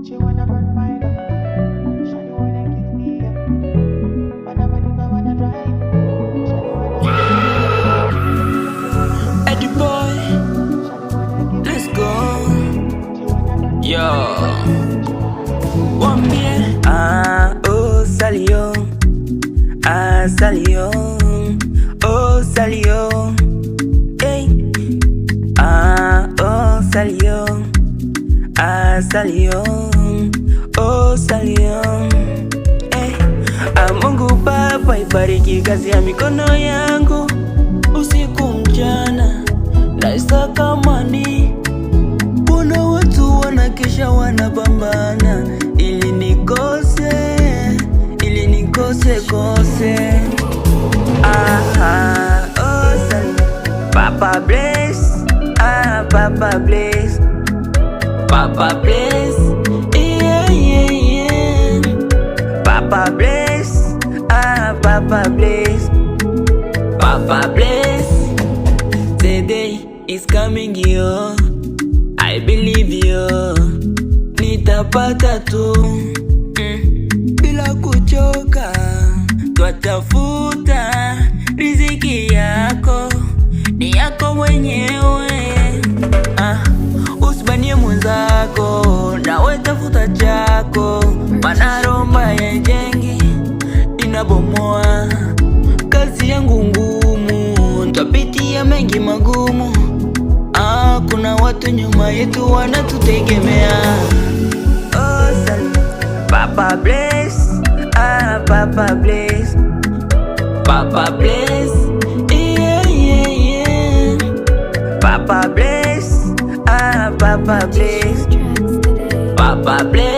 She wanna burn my love. Shawty wanna give me up. Wanna if I wanna drive. Shawty wanna Eddie boy, let's go. Yo, wambie oh salio, salio, oh salio, hey, oh salio, salio, oh salio, hey. Mungu Baba ibariki kazi ya mikono yangu, usiku mchana naisaka mani. Kuna watu wanakesha wanapambana ili nikose kose. Oh salio, Papa bless, Papa bless, Papa bless, yeah yeah yeah. Papa bless, Papa bless, Papa bless. The day is coming, yo, I believe yo, nitapata tu bila kuchoka, twatafuta riziki yako, ni yako mwenyewe. Usibanie mwenzako, nawe tafuta chako, maana romba ya jengi inabomoa. Kazi yangu ngumu, ntapitia mengi magumu. Kuna watu nyuma yetu wanatutegemea. Oh salio, Papa bless, Papa bless, Papa bless, yeah yeah yeah. Papa bless, Papa bless, Papa bless.